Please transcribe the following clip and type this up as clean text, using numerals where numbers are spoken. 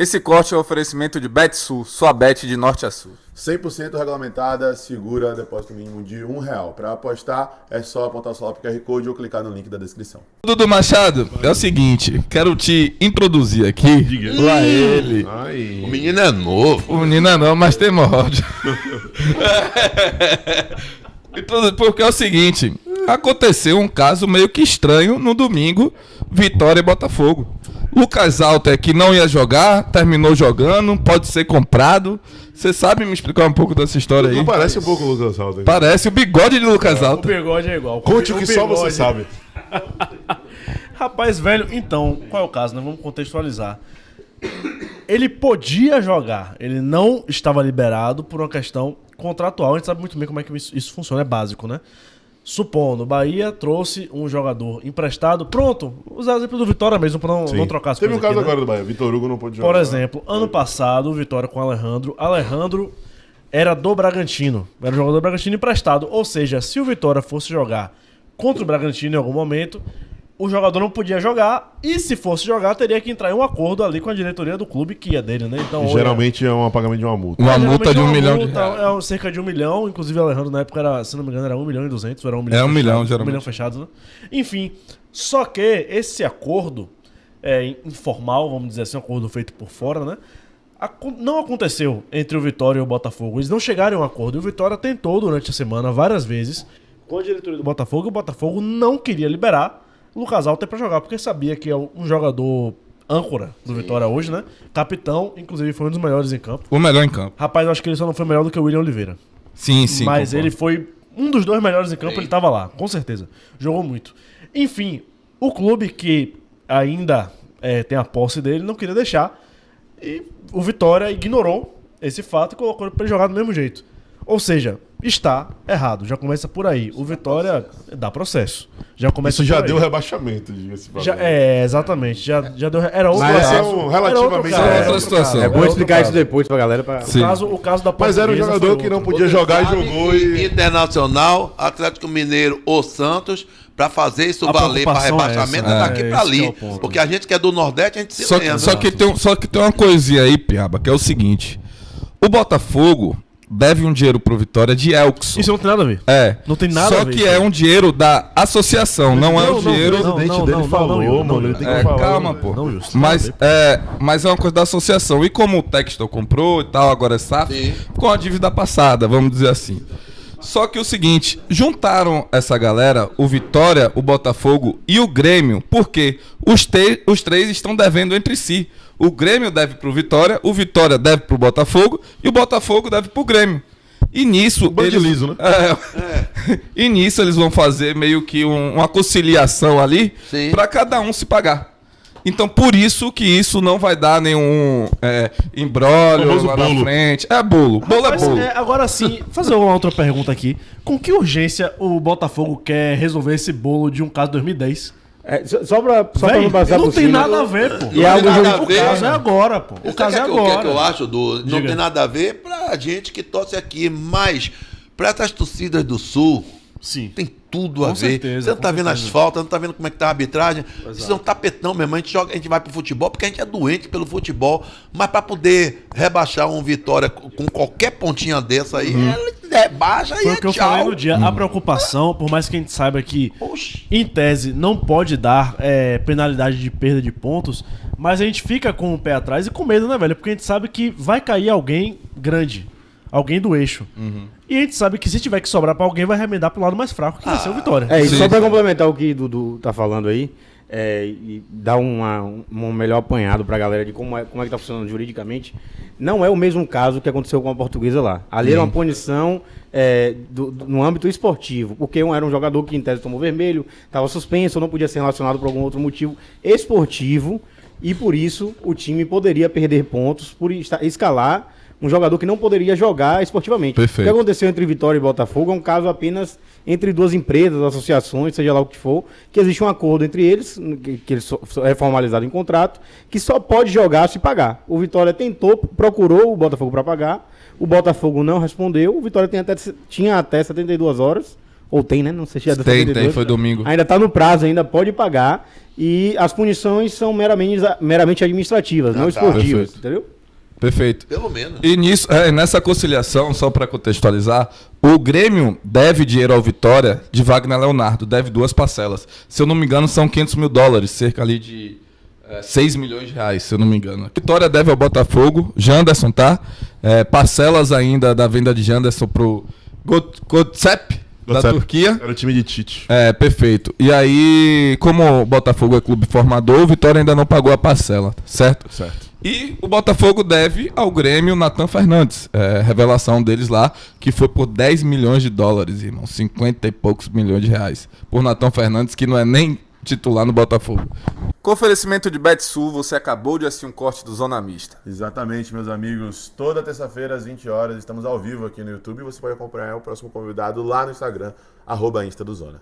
Esse corte é um oferecimento de BetSul, sua bet de norte a sul. 100% regulamentada, segura, depósito mínimo de R$1. Para apostar, é só apontar o celular pro QR Code ou clicar no link da descrição. Dudu Machado, é o seguinte, quero te introduzir aqui. Diga. Lá ele. Ai. O menino é novo. O menino é não, mas tem ódio. Porque é o seguinte, aconteceu um caso meio que estranho no domingo, Vitória e Botafogo. Lucas Alter, que não ia jogar, terminou jogando, pode ser comprado. Você sabe me explicar um pouco dessa história aí? Não parece um pouco o Lucas Alter? Parece o bigode de Lucas O Alter. bigode é igual. Conte o que só você sabe. Rapaz, velho, então, qual é o caso, né? Vamos contextualizar. Ele podia jogar, ele não estava liberado por uma questão contratual. A gente sabe muito bem como é que isso funciona, é básico, né? Supondo, o Bahia trouxe um jogador emprestado, pronto, usar o exemplo do Vitória mesmo, pra não trocar as Teve coisas um caso aqui, né? agora do Bahia, Vitor Hugo não pôde jogar. Por exemplo, ano passado, o Vitória com o Alejandro era do Bragantino, era jogador do Bragantino emprestado, ou seja, se o Vitória fosse jogar contra o Bragantino em algum momento, o jogador não podia jogar, e se fosse jogar, teria que entrar em um acordo ali com a diretoria do clube, que é dele, né? Então, Geralmente é um pagamento de uma multa. Uma multa de R$1 milhão. É cerca de R$1 milhão, inclusive o Alejandro na época era, se não me engano, era 1 milhão e 200, era 1 milhão. É 1 milhão, fechado, geralmente. 1 milhão fechado, né? Enfim, só que esse acordo informal, vamos dizer assim, um acordo feito por fora, né? Não aconteceu entre o Vitória e o Botafogo. Eles não chegaram a um acordo. E o Vitória tentou durante a semana várias vezes com a diretoria do Botafogo. E o Botafogo não queria liberar o Lucas Alter pra jogar, porque sabia que é um jogador âncora do Vitória hoje, né? Capitão, inclusive foi um dos melhores em campo. O melhor em campo. Rapaz, eu acho que ele só não foi melhor do que o William Oliveira. Sim, Mas concordo. ele foi um dos 2 melhores em campo, ele tava lá, com certeza. Jogou muito. Enfim, o clube que ainda tem a posse dele não queria deixar. E o Vitória ignorou esse fato e colocou ele pra ele jogar do mesmo jeito. Ou seja, está errado. Já começa por aí. O Vitória dá processo. Já começa Isso já por aí. deu rebaixamento, diga-se. Exatamente. Já deu. Era outro Mas caso. é um Era outro relativamente- caso, É era outra outro situação. caso, É era Vou outro explicar caso. isso depois pra galera. Pra... Sim. O caso da Mas era um Portuguesa jogador foi que não outro. podia jogar e Sabe, jogou e... Internacional, Atlético Mineiro ou Santos, pra fazer isso A valer pra preocupação é rebaixamento essa, é né? daqui Esse pra ali. que é o ponto. Porque a gente que é do Nordeste, a gente se Só lembra. que tem uma coisinha aí, Piaba, que é o seguinte. O Botafogo deve um dinheiro pro Vitória de Elkson. Isso não tem nada a ver. É. Não tem nada Só a ver que isso é aí. um dinheiro da associação, não é o dinheiro... O presidente dele falou, mano. Ele tem que falar. Calma, pô. Não, justo. Mas é uma coisa da associação. E como o Textor comprou e tal, agora é SAF, Sim. com a dívida passada, vamos dizer assim. Só que o seguinte, juntaram essa galera, o Vitória, o Botafogo e o Grêmio, porque os 3 estão devendo entre si. O Grêmio deve pro Vitória, o Vitória deve pro Botafogo e o Botafogo deve pro Grêmio. E nisso... Bando liso, né? E nisso eles vão fazer meio que uma conciliação ali Sim. para cada um se pagar. Então, por isso que isso não vai dar nenhum imbróglio Famoso lá na bolo. frente. É bolo. Bolo é Mas, bolo. agora sim, fazer uma outra pergunta aqui. Com que urgência o Botafogo quer resolver esse bolo de um caso de 2010? Só pra Véi, não passar não por tem cima. nada a ver, pô. E é algo nada a O ver. caso é agora, pô. O caso é O que é que agora. eu acho, Du? Não Diga. tem nada a ver pra gente que torce aqui, mas pra essas torcidas do Sul, Sim. tem tudo a Com ver. certeza, Você não tá com vendo as certeza. faltas, não tá vendo como é que tá a arbitragem. Isso é um tapetão mesmo. A gente vai pro futebol porque a gente é doente pelo futebol. Mas pra poder rebaixar um Vitória com qualquer pontinha dessa aí, ele rebaixa e Foi é o que eu tchau. falei no dia. A preocupação, por mais que a gente saiba que, Oxi. em tese, não pode dar penalidade de perda de pontos, mas a gente fica com o pé atrás e com medo, né, velho? Porque a gente sabe que vai cair alguém grande. Alguém do eixo. E a gente sabe que se tiver que sobrar pra alguém, vai remendar pro lado mais fraco, que vai ser o Vitória. É, e Sim, só pra sim. complementar o que o Dudu tá falando aí, e dar um melhor apanhado pra galera de como é que tá funcionando juridicamente, não é o mesmo caso que aconteceu com a Portuguesa lá. Ali era uma punição no âmbito esportivo, porque era um jogador que em tese tomou vermelho, estava suspenso, não podia ser relacionado por algum outro motivo esportivo, e por isso o time poderia perder pontos por escalar um jogador que não poderia jogar esportivamente. Perfeito. O que aconteceu entre Vitória e Botafogo é um caso apenas entre 2 empresas, associações, seja lá o que for, que existe um acordo entre eles, que é formalizado em contrato, que só pode jogar se pagar. O Vitória procurou o Botafogo para pagar, o Botafogo não respondeu, o Vitória tinha até 72 horas, Ou tem, né? Não sei se já Tem, foi domingo. Ainda tá no prazo, ainda pode pagar. E as punições são meramente administrativas, não esportivas, perfeito. entendeu? Perfeito. Pelo menos. E nessa conciliação, só para contextualizar, o Grêmio deve dinheiro ao Vitória de Wagner Leonardo, deve 2 parcelas. Se eu não me engano, são $500 mil, cerca ali de 6 milhões de reais, se eu não me engano. A Vitória deve ao Botafogo, Janderson, tá? Parcelas ainda da venda de Janderson pro Gotsep, da Gotsep. Turquia. Era o time de Tite. Perfeito. E aí, como o Botafogo é clube formador, o Vitória ainda não pagou a parcela, certo? Certo. E o Botafogo deve ao Grêmio Nathan Fernandes. Revelação deles lá, que foi por $10 milhões, irmão. 50 e poucos milhões de reais. Por Nathan Fernandes, que não é nem titular no Botafogo. Com oferecimento de Betsul, você acabou de assistir um corte do Zona Mista. Exatamente, meus amigos. Toda terça-feira, às 20 horas, estamos ao vivo aqui no YouTube. E você pode acompanhar o próximo convidado lá no Instagram, @Insta do Zona.